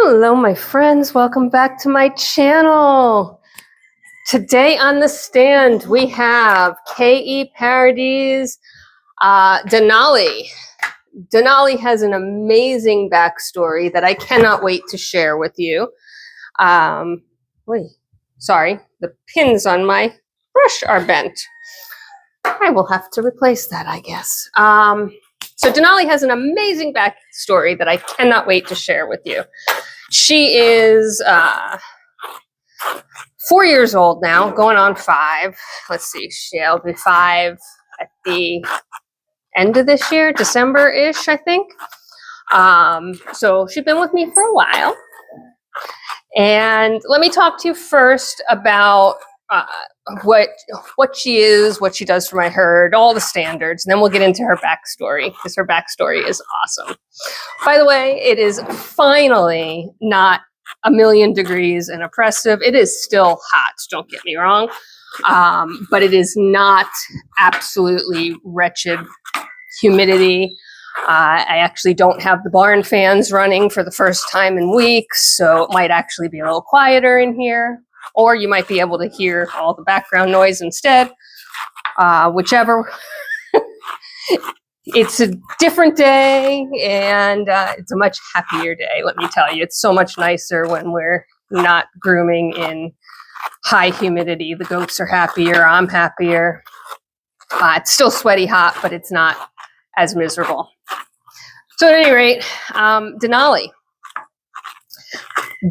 Hello, my friends. Welcome back to my channel. Today on the stand, we have K.E. Paradis Denali. Denali has an amazing backstory that I cannot wait to share with you. Wait, sorry, the pins on my brush are bent. I will have to replace that, I guess. So Denali has an amazing backstory that I cannot wait to share with you. She is 4 years old now, going on 5. Let's see, she'll be 5 at the end of this year, December-ish, I think. So she's been with me for a while. And let me talk to you first about what she is, what she does for my herd, all the standards, and then we'll get into her backstory, because her backstory is awesome. By the way, it is finally not 1,000,000 degrees and oppressive. It is still hot, don't get me wrong, but it is not absolutely wretched humidity. I actually don't have the barn fans running for the first time in weeks, so it might actually be a little quieter in here, or you might be able to hear all the background noise instead, whichever. It's a different day, and it's a much happier day, let me tell you. It's so much nicer when we're not grooming in high humidity. The goats are happier, I'm happier. It's still sweaty hot, but it's not as miserable. So at any rate, Denali.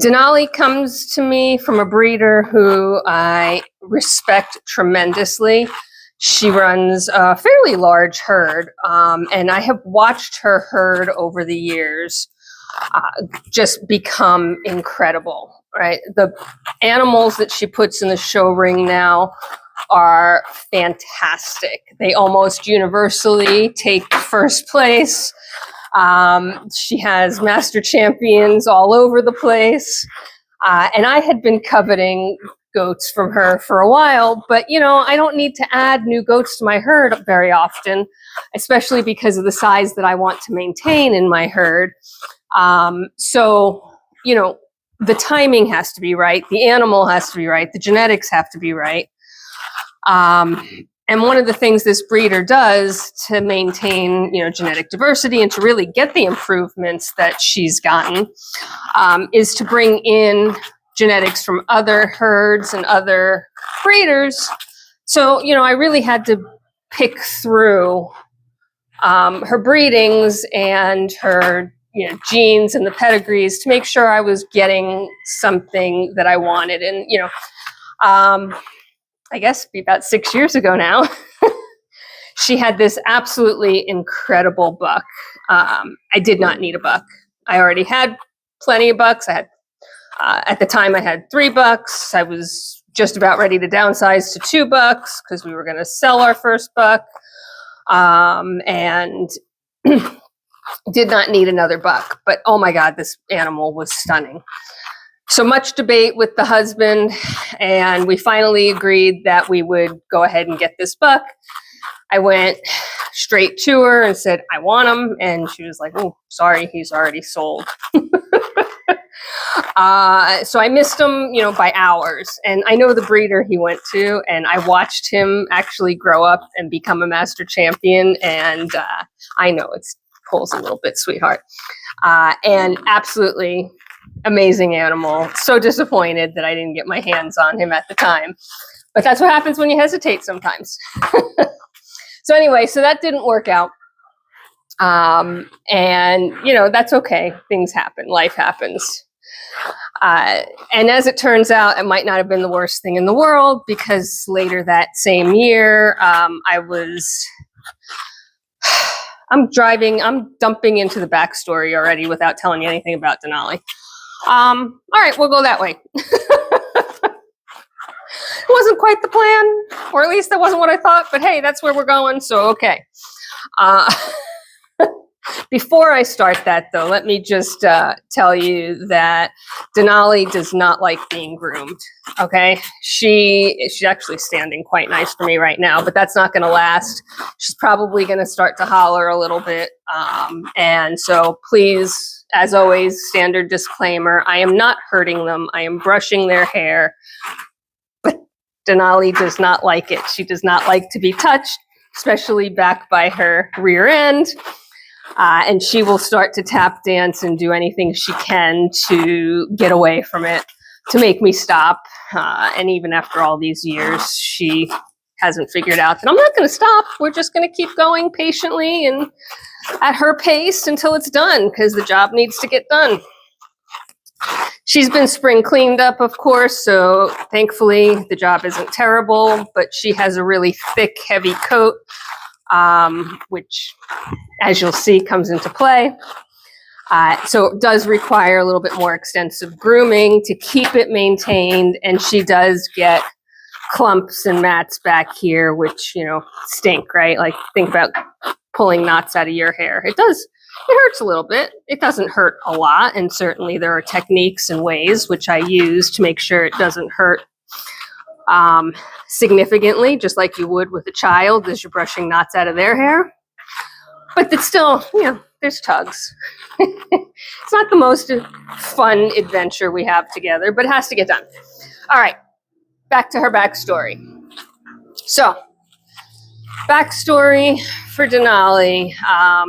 Denali comes to me from a breeder who I respect tremendously. She runs a fairly large herd, and I have watched her herd over the years just become incredible, right? The animals that she puts in the show ring now are fantastic. They almost universally take first place. She has master champions all over the place. And I had been coveting goats from her for a while, but you know, I don't need to add new goats to my herd very often, especially because of the size that I want to maintain in my herd. So, you know, the timing has to be right. The animal has to be right. The genetics have to be right. And one of the things this breeder does to maintain, you know, genetic diversity and to really get the improvements that she's gotten is to bring in genetics from other herds and other breeders. So, you know, I really had to pick through her breedings and her, you know, genes and the pedigrees to make sure I was getting something that I wanted. And, you know, I guess be about 6 years ago now, she had this absolutely incredible buck. I did not need a buck. I already had plenty of bucks. I had, at the time I had 3 bucks. I was just about ready to downsize to 2 bucks because we were going to sell our first buck. And did not need another buck, but oh my God, this animal was stunning. So much debate with the husband, and we finally agreed that we would go ahead and get this buck. I went straight to her and said, I want him. And she was like, oh, sorry, he's already sold. So I missed him, you know, by hours. And I know the breeder he went to, and I watched him actually grow up and become a master champion. And I know it pulls a little bit, sweetheart. And absolutely amazing animal. So disappointed that I didn't get my hands on him at the time. But that's what happens when you hesitate sometimes. So anyway, so that didn't work out. And, you know, that's okay. Things happen. Life happens. And as it turns out, it might not have been the worst thing in the world, because later that same year, I'm dumping into the backstory already without telling you anything about Denali. All right, we'll go that way. It wasn't quite the plan, or at least that wasn't what I thought, but hey, that's where we're going, so okay. Before I start that, though, let me just tell you that Denali does not like being groomed, okay? She's actually standing quite nice for me right now, but that's not going to last. She's probably going to start to holler a little bit, and so please as always, standard disclaimer, I am not hurting them. I am brushing their hair. But Denali does not like it. She does not like to be touched, especially back by her rear end. And she will start to tap dance and do anything she can to get away from it, to make me stop. And even after all these years, she hasn't figured out that I'm not going to stop. We're just going to keep going patiently and at her pace until it's done, because the job needs to get done. She's been spring cleaned up, of course, so thankfully the job isn't terrible, but she has a really thick, heavy coat, which, as you'll see, comes into play. So it does require a little bit more extensive grooming to keep it maintained, and she does get clumps and mats back here, which, you know, stink, right? Like, think about pulling knots out of your hair. It hurts a little bit. It doesn't hurt a lot, and certainly there are techniques and ways which I use to make sure it doesn't hurt significantly, just like you would with a child as you're brushing knots out of their hair. But it's still, you know, there's tugs. It's not the most fun adventure we have together, but it has to get done. All right, back to her backstory. So, backstory for Denali.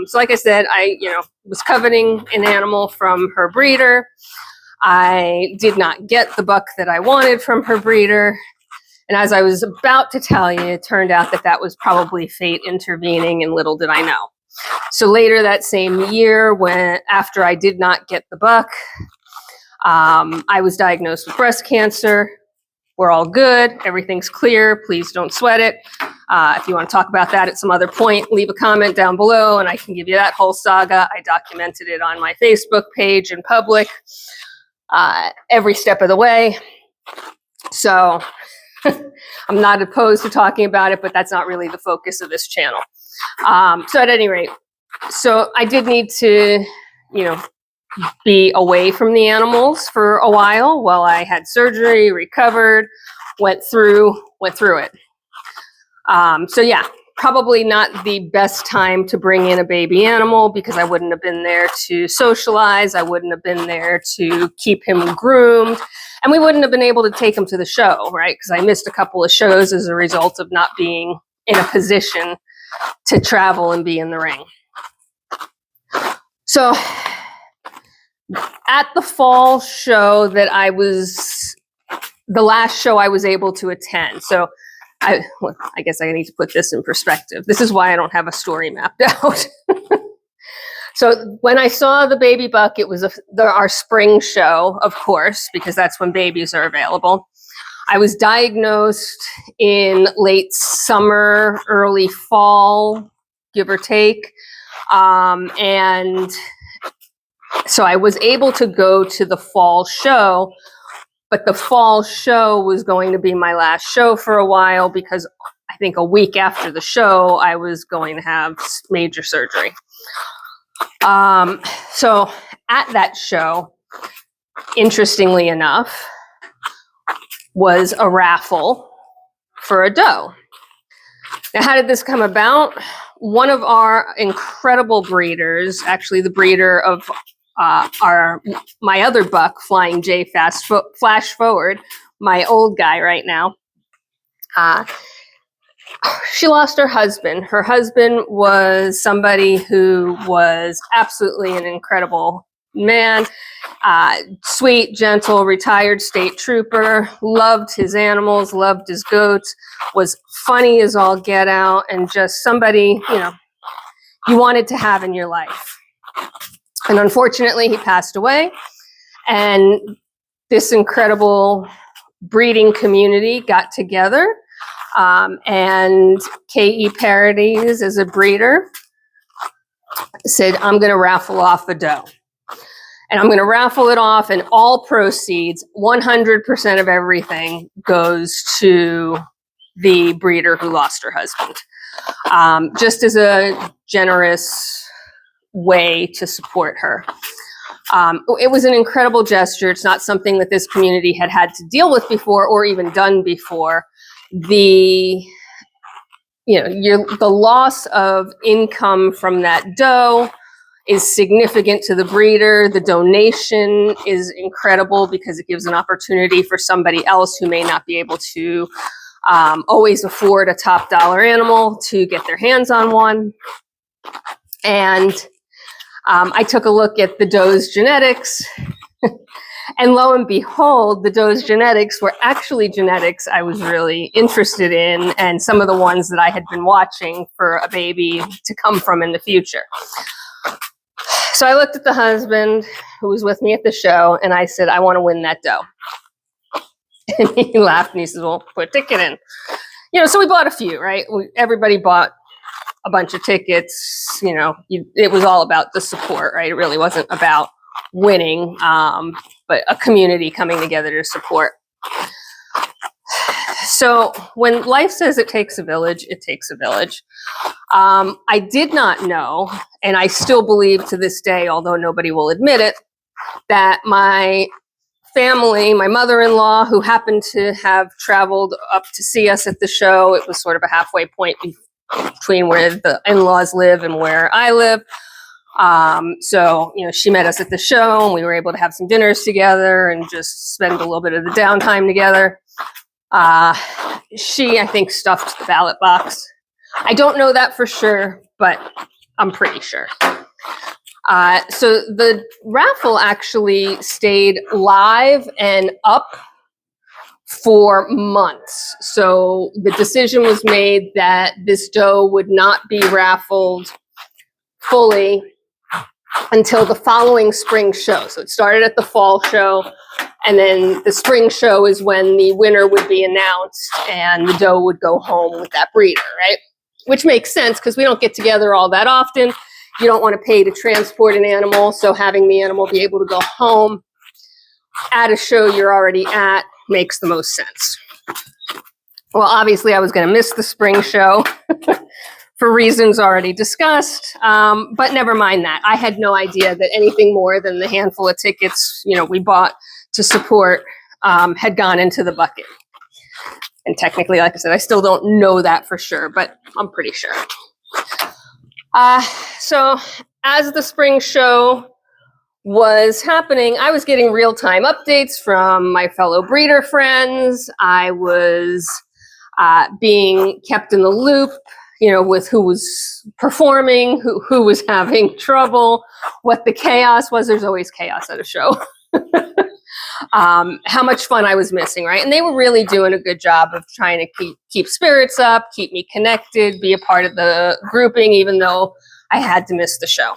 So like I said, I was coveting an animal from her breeder. I did not get the buck that I wanted from her breeder. And as I was about to tell you, it turned out that that was probably fate intervening, and little did I know. So later that same year, after I did not get the buck, I was diagnosed with breast cancer. We're all good. Everything's clear. Please don't sweat it. If you want to talk about that at some other point, leave a comment down below and I can give you that whole saga. I documented it on my Facebook page in public every step of the way. So I'm not opposed to talking about it, but that's not really the focus of this channel. So at any rate, so I did need to, be away from the animals for a while I had surgery, recovered, went through it. So yeah, probably not the best time to bring in a baby animal, because I wouldn't have been there to socialize. I wouldn't have been there to keep him groomed, and we wouldn't have been able to take him to the show, right? Because I missed a couple of shows as a result of not being in a position to travel and be in the ring. So at the fall show that the last show I was able to attend. So I guess I need to put this in perspective. This is why I don't have a story mapped out. So when I saw the baby buck, it was our spring show, of course, because that's when babies are available. I was diagnosed in late summer, early fall, give or take. And so I was able to go to the fall show, but the fall show was going to be my last show for a while, because I think a week after the show, I was going to have major surgery. So at that show, interestingly enough, was a raffle for a doe. Now, how did this come about? One of our incredible breeders, actually the breeder of my other buck, Flying J Flash Forward, my old guy right now, she lost her husband. Her husband was somebody who was absolutely an incredible man, sweet, gentle, retired state trooper, loved his animals, loved his goats, was funny as all get out, and just somebody, you wanted to have in your life. And unfortunately, he passed away, and this incredible breeding community got together, and K.E. Parodies, as a breeder, said, I'm going to raffle off a doe. And I'm going to raffle it off, and all proceeds, 100% of everything, goes to the breeder who lost her husband, just as a generous way to support her. It was an incredible gesture. It's not something that this community had to deal with before, or even done before. The loss of income from that doe is significant to the breeder. The donation is incredible because it gives an opportunity for somebody else who may not be able to always afford a top dollar animal to get their hands on one. And I took a look at the doe's genetics, and lo and behold, the doe's genetics were actually genetics I was really interested in, and some of the ones that I had been watching for a baby to come from in the future. So I looked at the husband who was with me at the show, and I said, I want to win that doe. And he laughed and he says, well, put a ticket in. So we bought a few, right? Everybody bought a bunch of tickets. It was all about the support, right? It really wasn't about winning, but a community coming together to support. So when life says it takes a village, it takes a village. I did not know, and I still believe to this day, although nobody will admit it, that my family, my mother-in-law, who happened to have traveled up to see us at the show, it was sort of a halfway point between where the in-laws live and where I live. So she met us at the show, and we were able to have some dinners together and just spend a little bit of the downtime together. She, I think, stuffed the ballot box. I don't know that for sure, but I'm pretty sure. So the raffle actually stayed live and up for months. So the decision was made that this doe would not be raffled fully until the following spring show. So it started at the fall show, and then the spring show is when the winner would be announced and the doe would go home with that breeder, right? Which makes sense because we don't get together all that often. You don't want to pay to transport an animal, so having the animal be able to go home at a show you're already at makes the most sense. Well, obviously I was going to miss the spring show for reasons already discussed, but never mind that. I had no idea that anything more than the handful of tickets we bought to support had gone into the bucket. And technically, like I said, I still don't know that for sure, but I'm pretty sure. So as the spring show was happening, I was getting real-time updates from my fellow breeder friends. I was being kept in the loop, with who was performing, who was having trouble, what the chaos was. There's always chaos at a show. How much fun I was missing, right? And they were really doing a good job of trying to keep spirits up, keep me connected, be a part of the grouping, even though I had to miss the show.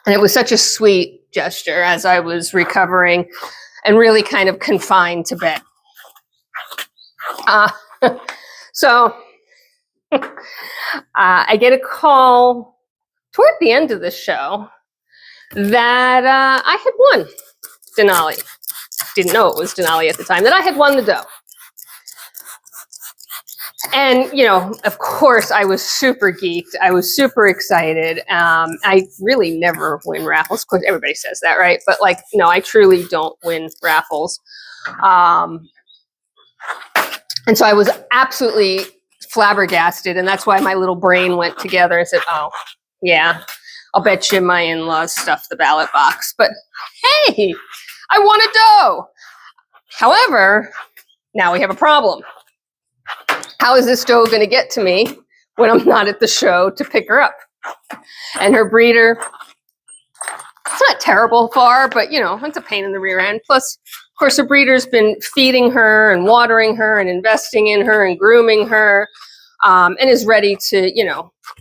And it was such a sweet gesture as I was recovering and really kind of confined to bed. So I get a call toward the end of the show that I had won Denali. Didn't know it was Denali at the time, that I had won the doe. And, of course, I was super geeked. I was super excited. I really never win raffles. Of course, everybody says that, right? But, no, I truly don't win raffles. And so I was absolutely flabbergasted, and that's why my little brain went together and said, oh, yeah, I'll bet you my in-laws stuffed the ballot box. But, hey, I won a doe. However, now we have a problem. How is this doe going to get to me when I'm not at the show to pick her up? And her breeder, it's not terrible far, but, it's a pain in the rear end. Plus, of course, her breeder's been feeding her and watering her and investing in her and grooming her, and is ready to,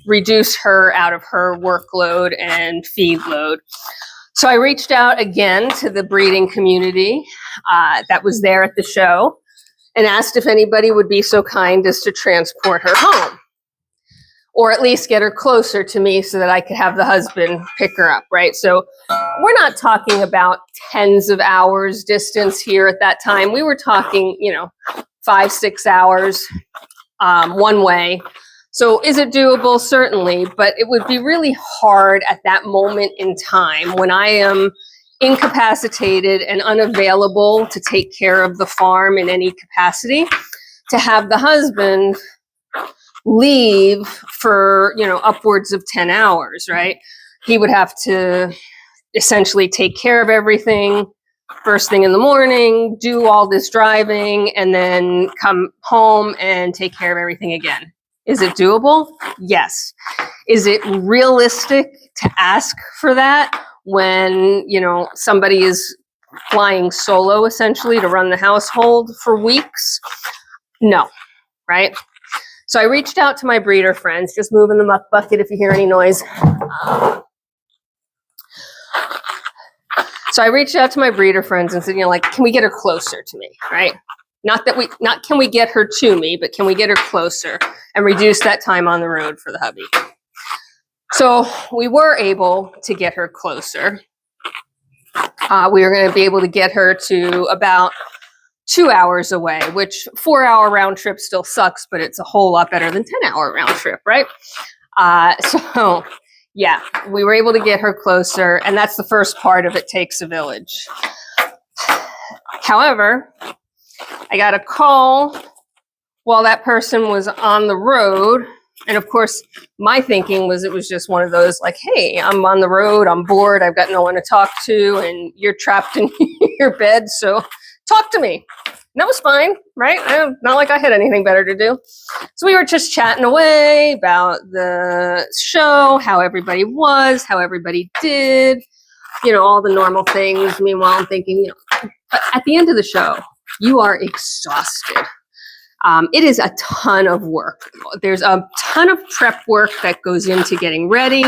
reduce her out of her workload and feed load. So I reached out again to the breeding community that was there at the show and asked if anybody would be so kind as to transport her home, or at least get her closer to me so that I could have the husband pick her up, right? So we're not talking about tens of hours distance here at that time. We were talking, 5-6 hours one way. So is it doable? Certainly, but it would be really hard at that moment in time when I am incapacitated and unavailable to take care of the farm in any capacity, to have the husband leave for, upwards of 10 hours, right? he would have to essentially take care of everything first thing in the morning, do all this driving, and then come home and take care of everything again. Is it doable? Yes. Is it realistic to ask for that when, somebody is flying solo essentially to run the household for weeks? No, right? So I reached out to my breeder friends, just moving the muck bucket if you hear any noise. So I reached out to my breeder friends and said, can we get her closer to me, right? Not can we get her to me, but can we get her closer and reduce that time on the road for the hubby? So we were able to get her closer. We were going to be able to get her to about 2 hours away, which 4-hour round trip still sucks, but it's a whole lot better than 10-hour round trip, right? So yeah, we were able to get her closer, and that's the first part of It Takes a Village. However, I got a call while that person was on the road. And of course, my thinking was it was just one of those like, hey, I'm on the road, I'm bored, I've got no one to talk to, and you're trapped in your bed, so talk to me. And that was fine, right? Not like I had anything better to do. So we were just chatting away about the show, how everybody was, how everybody did, all the normal things. Meanwhile, I'm thinking, but at the end of the show, you are exhausted. It is a ton of work. There's a ton of prep work that goes into getting ready.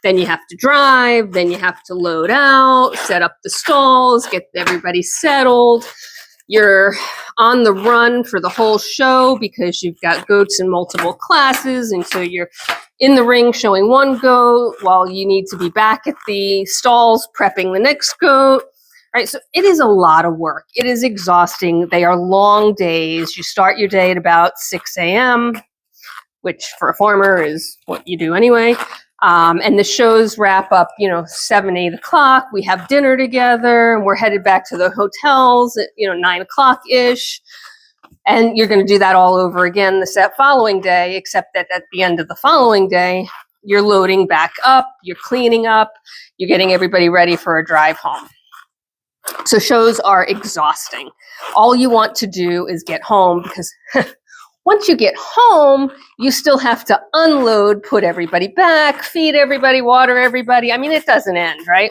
Then you have to drive, then you have to load out, set up the stalls, get everybody settled. You're on the run for the whole show because you've got goats in multiple classes, and so you're in the ring showing one goat while you need to be back at the stalls prepping the next goat. Right, so it is a lot of work. It is exhausting. They are long days. You start your day at about 6 a.m., which for a farmer is what you do anyway. And the shows wrap up, 7, 8 o'clock. We have dinner together, and we're headed back to the hotels at, 9 o'clock-ish. And you're going to do that all over again the following day, except that at the end of the following day, you're loading back up, you're cleaning up, you're getting everybody ready for a drive home. So shows are exhausting. All you want to do is get home because once you get home, you still have to unload, put everybody back, feed everybody, water everybody. I mean, it doesn't end, right?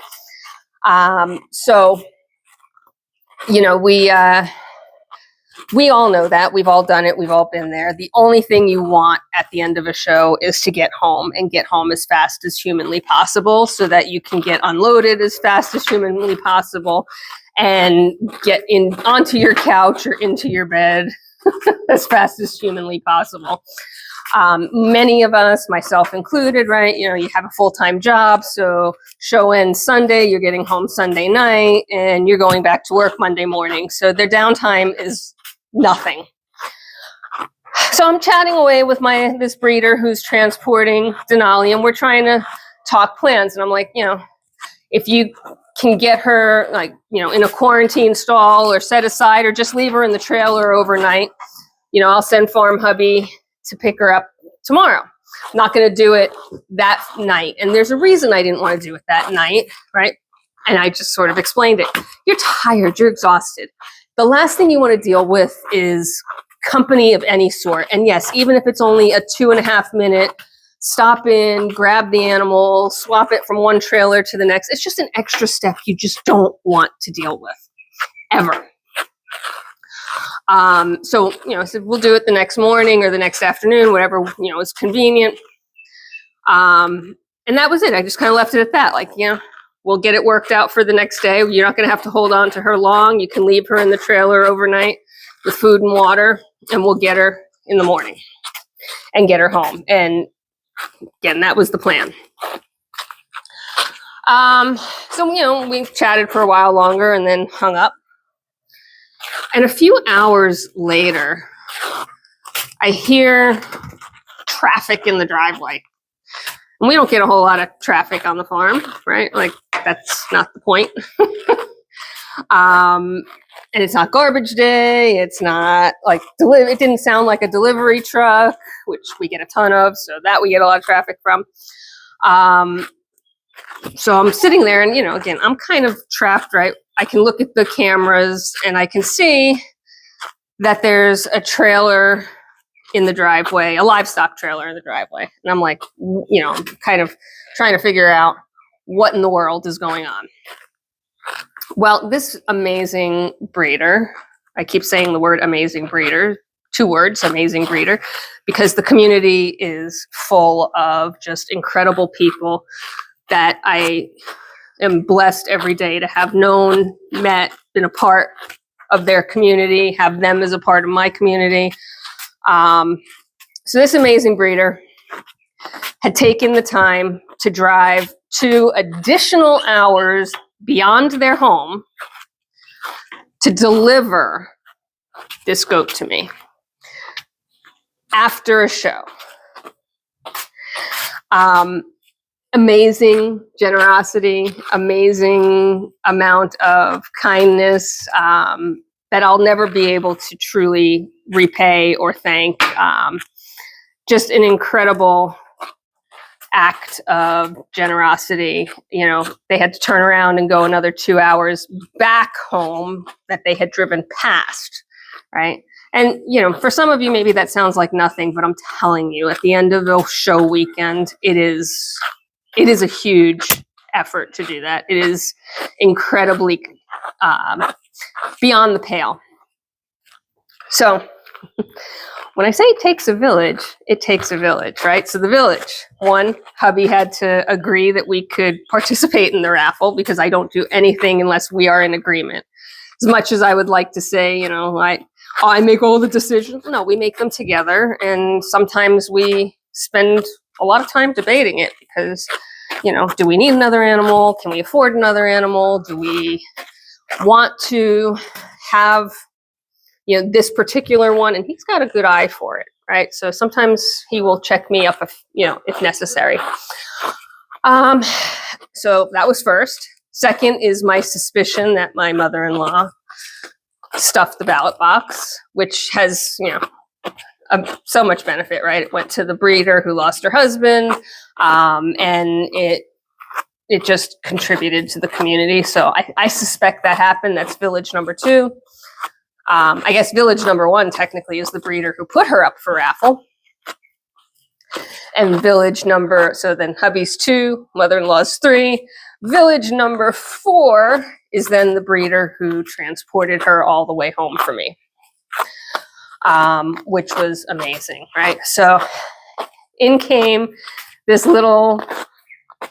So, we all know that. We've all done it. We've all been there. The only thing you want at the end of a show is to get home and get home as fast as humanly possible so that you can get unloaded as fast as humanly possible and get onto your couch or into your bed as fast as humanly possible. Many of us, myself included, right? You have a full-time job, so show ends Sunday, you're getting home Sunday night, and you're going back to work Monday morning. So their downtime is nothing. So I'm chatting away with this breeder who's transporting Denali, and we're trying to talk plans. And I'm like, if you can get her in a quarantine stall or set aside or just leave her in the trailer overnight, I'll send Farm Hubby to pick her up tomorrow. I'm not going to do it that night. And there's a reason I didn't want to do it that night, right? And I just sort of explained it. You're tired, you're exhausted. The last thing you want to deal with is company of any sort. And yes, even if it's only a 2.5-minute stop in, grab the animal, swap it from one trailer to the next, it's just an extra step you just don't want to deal with, ever. So, I said, we'll do it the next morning or the next afternoon, whatever, is convenient. And that was it. I just kind of left it at that. We'll get it worked out for the next day. You're not going to have to hold on to her long. You can leave her in the trailer overnight with food and water, and we'll get her in the morning and get her home. And again, that was the plan. So, we chatted for a while longer and then hung up. And a few hours later, I hear traffic in the driveway. And we don't get a whole lot of traffic on the farm, right? That's not the point. And it's not garbage day. It's not it didn't sound like a delivery truck, which we get a ton of. So that we get a lot of traffic from. So I'm sitting there and, again, I'm kind of trapped, right? I can look at the cameras and I can see that there's a trailer in the driveway, a livestock trailer in the driveway. And I'm like, I'm kind of trying to figure out what in the world is going on. Well, this amazing breeder, I keep saying the word amazing breeder, 2 words, amazing breeder, because the community is full of just incredible people that I am blessed every day to have known, met, been a part of their community, have them as a part of my community. So this amazing breeder had taken the time to drive 2 additional hours beyond their home to deliver this goat to me after a show. Amazing generosity, amazing amount of kindness that I'll never be able to truly repay or thank. Just an incredible act of generosity. They had to turn around and go another 2 hours back home that they had driven past, right? And, for some of you, maybe that sounds like nothing, but I'm telling you, at the end of the show weekend, it is a huge effort to do that. It is incredibly beyond the pale. So when I say it takes a village, right? So the village, one, hubby had to agree that we could participate in the raffle because I don't do anything unless we are in agreement. As much as I would like to say, I make all the decisions. No, we make them together. And sometimes we spend a lot of time debating it because, do we need another animal? Can we afford another animal? Do we want to have this particular one? And he's got a good eye for it, right? So sometimes he will check me up if necessary. So that was first. Second is my suspicion that my mother-in-law stuffed the ballot box, which has, so much benefit, right? It went to the breeder who lost her husband, and it just contributed to the community. So I suspect that happened. That's village number 2. I guess village number 1 technically is the breeder who put her up for raffle. And so then hubby's 2, mother-in-law's 3. Village number 4 is then the breeder who transported her all the way home for me, which was amazing, right? So in came this little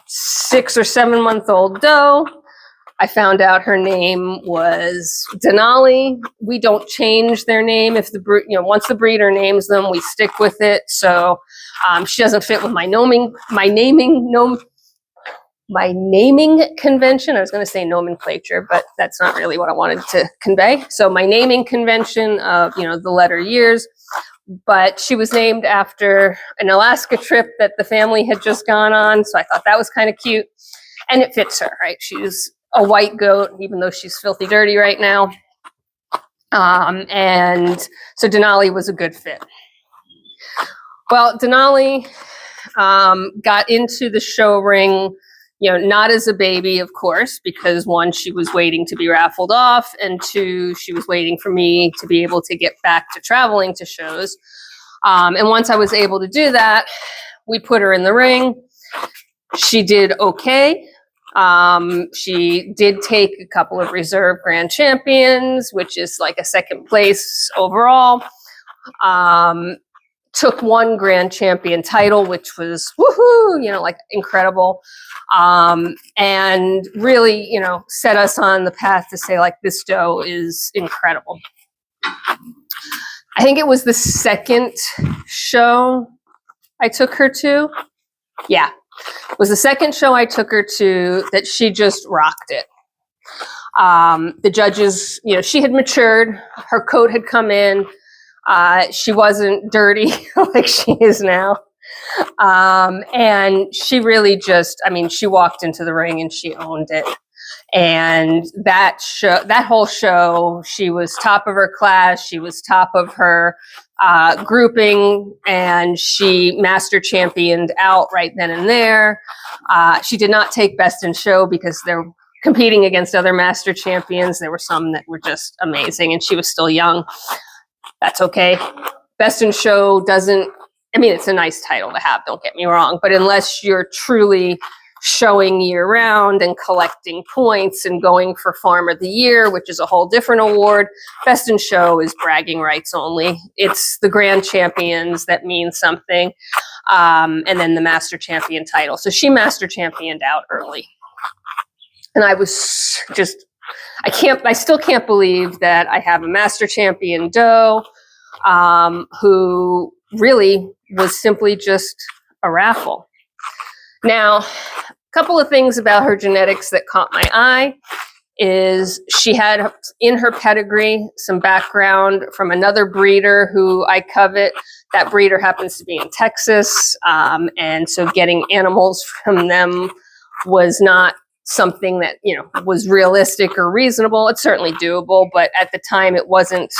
6 or 7 month old doe. I found out her name was Denali. We don't change their name if once the breeder names them, we stick with it. So she doesn't fit with my naming convention. I was going to say nomenclature, but that's not really what I wanted to convey. So my naming convention of the letter years. But she was named after an Alaska trip that the family had just gone on. So I thought that was kind of cute, and it fits her, right? She's a white goat, even though she's filthy dirty right now. And so Denali was a good fit. Well, Denali got into the show ring, not as a baby, of course, because 1, she was waiting to be raffled off, and 2, she was waiting for me to be able to get back to traveling to shows. And once I was able to do that, we put her in the ring. She did okay. She did take a couple of reserve grand champions, which is like a 2nd place overall. Took 1 grand champion title, which was woohoo, like incredible. And really, set us on the path to say, like, this doe is incredible. I think it was the 2nd show I took her to. Yeah. It was the 2nd show I took her to that she just rocked it. The judges, she had matured. Her coat had come in. She wasn't dirty like she is now. And she really she walked into the ring and she owned it. And that whole show, she was top of her class. She was top of her grouping, and she master championed out right then and there. She did not take best in show because they're competing against other master champions. There were some that were just amazing, and she was still young. That's okay. Best in show doesn't, I mean, it's a nice title to have, don't get me wrong, but unless you're truly showing year round and collecting points and going for Farm of the Year, which is a whole different award, Best in Show is bragging rights only. It's the grand champions that mean something, and then the master champion title. So she master championed out early. And I was just, I still can't believe that I have a master champion doe who really was simply just a raffle. Now, a couple of things about her genetics that caught my eye is she had in her pedigree some background from another breeder who I covet. That breeder happens to be in Texas, and so getting animals from them was not something that, you know, was realistic or reasonable. It's certainly doable, but at the time it wasn't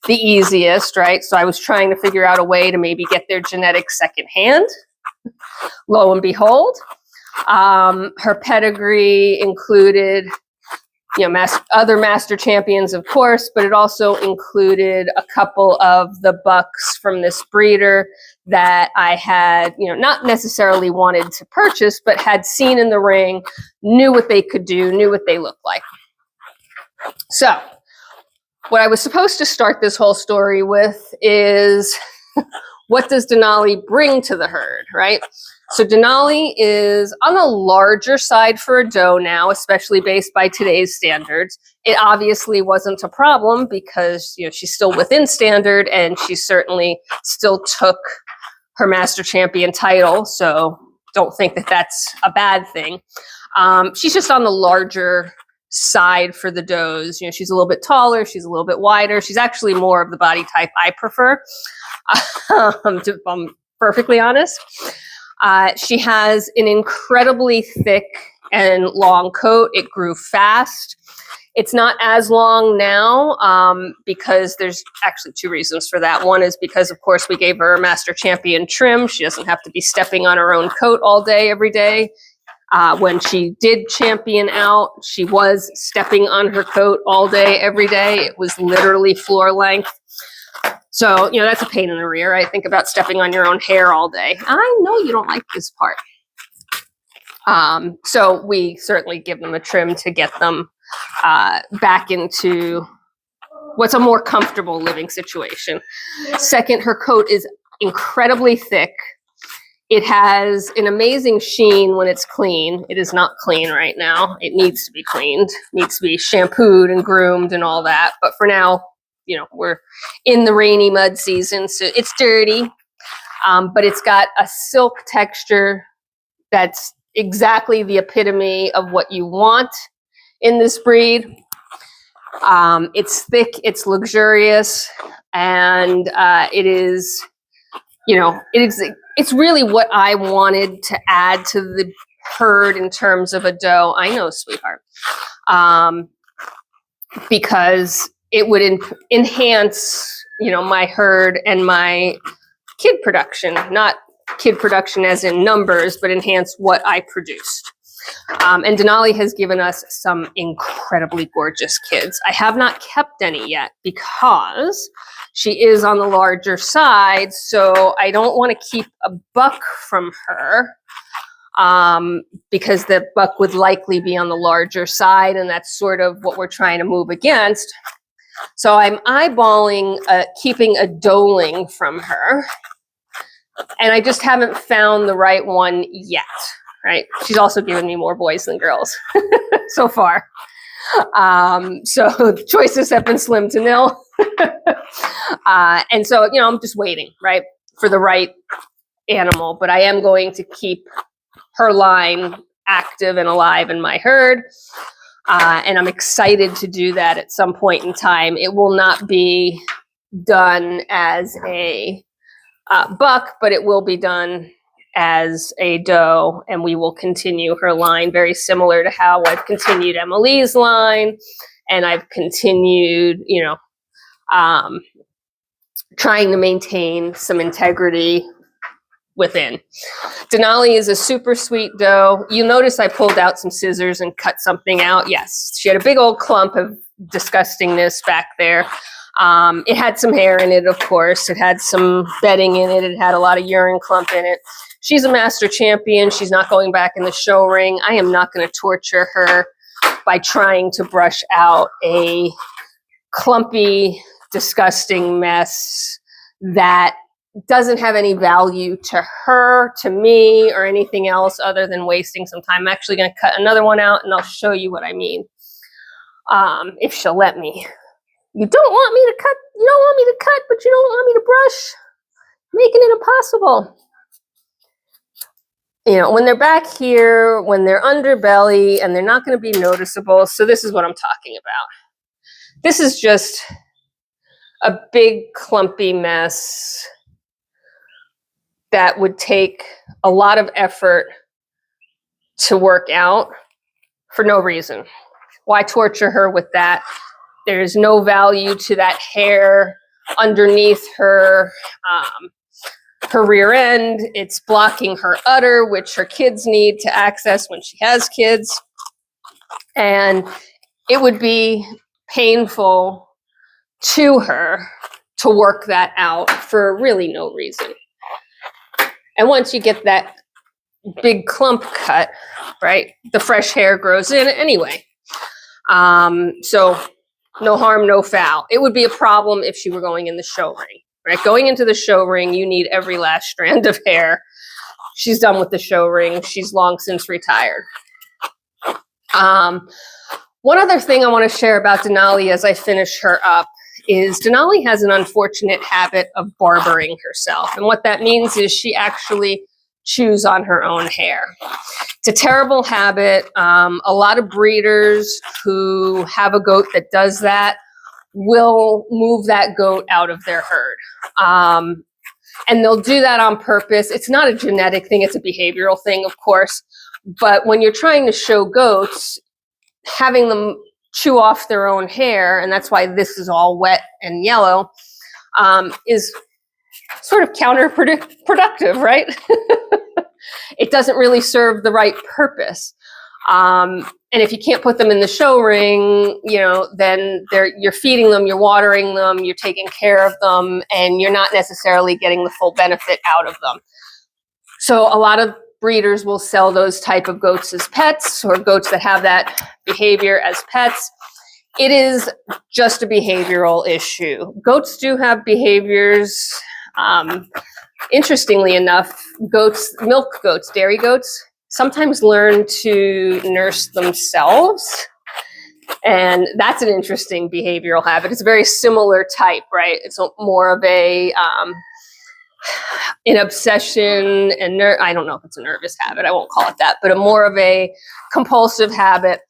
the easiest, right? So I was trying to figure out a way to maybe get their genetics secondhand. Lo and behold, her pedigree included, you know, other master champions, of course, but it also included a couple of the bucks from this breeder that I had, you know, not necessarily wanted to purchase, but had seen in the ring, knew what they could do, knew what they looked like. So what I was supposed to start this whole story with is what does Denali bring to the herd, right? So Denali is on the larger side for a doe now, especially based by today's standards. It obviously wasn't a problem because, you know, she's still within standard and she certainly still took her master champion title. So don't think that that's a bad thing. She's just on the larger side for the does. You know, she's a little bit taller, she's a little bit wider. She's actually more of the body type I prefer, if I'm perfectly honest. She has an incredibly thick and long coat. It grew fast. It's not as long now because there's actually two reasons for that. One is because, of course, we gave her a master champion trim. She doesn't have to be stepping on her own coat all day, every day. When she did champion out, she was stepping on her coat all day, every day. It was literally floor length. So, you know, that's a pain in the rear. I think about stepping on your own hair all day. I know you don't like this part. So we certainly give them a trim to get them back into what's a more comfortable living situation. Second, her coat is incredibly thick. It has an amazing sheen when it's clean. It is not clean right now. It needs to be cleaned, needs to be shampooed and groomed and all that. But for now, you know, we're in the rainy mud season, so it's dirty, but it's got a silk texture that's exactly the epitome of what you want in this breed. It's thick, it's luxurious, and it is, you know, it's really what I wanted to add to the herd in terms of a doe. I know, sweetheart, because it would enhance, you know, my herd and my kid production, not kid production as in numbers, but enhance what I produced. And Denali has given us some incredibly gorgeous kids. I have not kept any yet because she is on the larger side, so I don't want to keep a buck from her because the buck would likely be on the larger side, and that's sort of what we're trying to move against. So I'm eyeballing keeping a doeling from her, and I just haven't found the right one yet, right? She's also given me more boys than girls so far. So choices have been slim to nil. And so, you know, I'm just waiting, right, for the right animal, but I am going to keep her line active and alive in my herd. And I'm excited to do that at some point in time. It will not be done as a buck, but it will be done as a doe, and we will continue her line very similar to how I've continued Emily's line, and I've continued, trying to maintain some integrity within. Denali is a super sweet doe. You'll notice I pulled out some scissors and cut something out. Yes, she had a big old clump of disgustingness back there. It had some hair in it, of course. It had some bedding in it. It had a lot of urine clump in it. She's a master champion. She's not going back in the show ring. I am not going to torture her by trying to brush out a clumpy, disgusting mess that doesn't have any value to her, to me, or anything else other than wasting some time. I'm actually going to cut another one out, and I'll show you what I mean, if she'll let me. You don't want me to cut, but you don't want me to brush, making it impossible. When they're back here, when they're underbelly, and they're not going to be noticeable. So this is what I'm talking about. This is just a big clumpy mess that would take a lot of effort to work out for no reason. Why torture her with that? There's no value to that hair underneath her rear end. It's blocking her udder, which her kids need to access when she has kids. And it would be painful to her to work that out for really no reason. And once you get that big clump cut, right, the fresh hair grows in anyway. So no harm, no foul. It would be a problem if she were going in the show ring, right? Going into the show ring, you need every last strand of hair. She's done with the show ring. She's long since retired. One other thing I want to share about Denali as I finish her up is Denali has an unfortunate habit of barbering herself. And what that means is she actually chews on her own hair. It's a terrible habit. A lot of breeders who have a goat that does that will move that goat out of their herd. And they'll do that on purpose. It's not a genetic thing, it's a behavioral thing, of course. But when you're trying to show goats, having them chew off their own hair, and that's why this is all wet and yellow, is sort of counterproductive, right? It doesn't really serve the right purpose. And if you can't put them in the show ring, then you're feeding them, you're watering them, you're taking care of them, and you're not necessarily getting the full benefit out of them. So a lot of breeders will sell those type of goats as pets, or goats that have that behavior as pets. It is just a behavioral issue. Goats do have behaviors. Interestingly enough, milk goats, dairy goats, sometimes learn to nurse themselves. And that's an interesting behavioral habit. It's a very similar type, right? It's more of an obsession and I don't know if it's a nervous habit, I won't call it that, but more of a compulsive habit.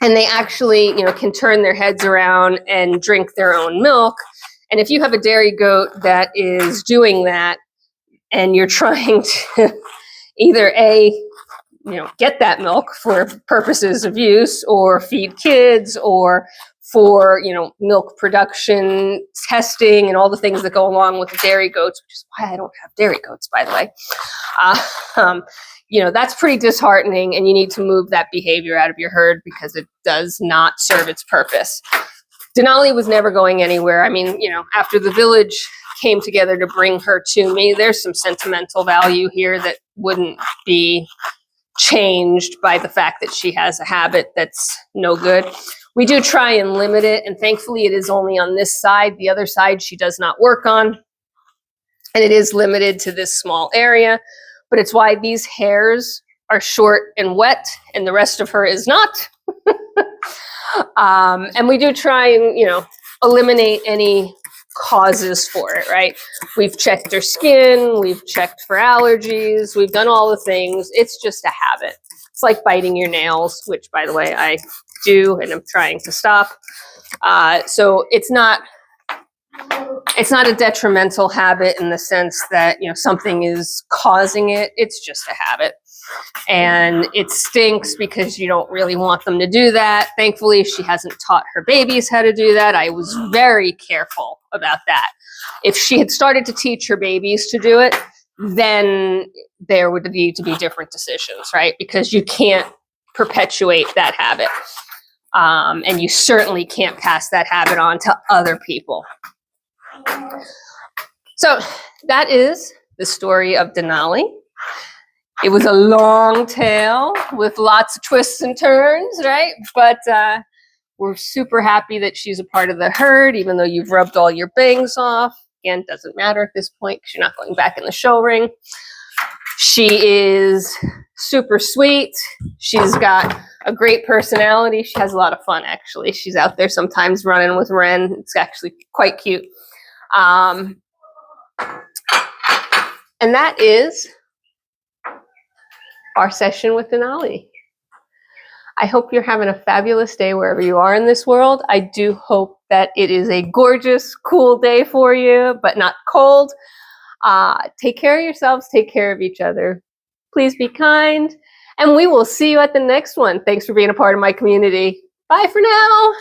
And they actually, can turn their heads around and drink their own milk. And if you have a dairy goat that is doing that, and you're trying to either get that milk for purposes of use, or feed kids, or for, milk production, testing, and all the things that go along with dairy goats, which is why I don't have dairy goats, by the way. That's pretty disheartening, and you need to move that behavior out of your herd because it does not serve its purpose. Denali was never going anywhere. I mean, after the village came together to bring her to me, there's some sentimental value here that wouldn't be changed by the fact that she has a habit that's no good. We do try and limit it, and thankfully it is only on this side. The other side she does not work on, and it is limited to this small area, but it's why these hairs are short and wet and the rest of her is not. And we do try and, eliminate any causes for it, right? We've checked her skin, we've checked for allergies, we've done all the things. It's just a habit. It's like biting your nails, which, by the way, I do and I'm trying to stop. So it's not It's not a detrimental habit in the sense that, you know, something is causing it. It's just a habit. And it stinks because you don't really want them to do that. Thankfully, she hasn't taught her babies how to do that. I was very careful about that. If she had started to teach her babies to do it, then there would need to be different decisions, right? Because you can't perpetuate that habit. And you certainly can't pass that habit on to other people. So that is the story of Denali. It was a long tale with lots of twists and turns, right? But we're super happy that she's a part of the herd, even though you've rubbed all your bangs off. Again, it doesn't matter at this point because you're not going back in the show ring. She is super sweet. She's got a great personality. She has a lot of fun, actually. She's out there sometimes running with Ren. It's actually quite cute. And that is our session with Denali. I hope you're having a fabulous day wherever you are in this world. I do hope that it is a gorgeous, cool day for you, but not cold. Take care of yourselves. Take care of each other. Please be kind. And we will see you at the next one. Thanks for being a part of my community. Bye for now.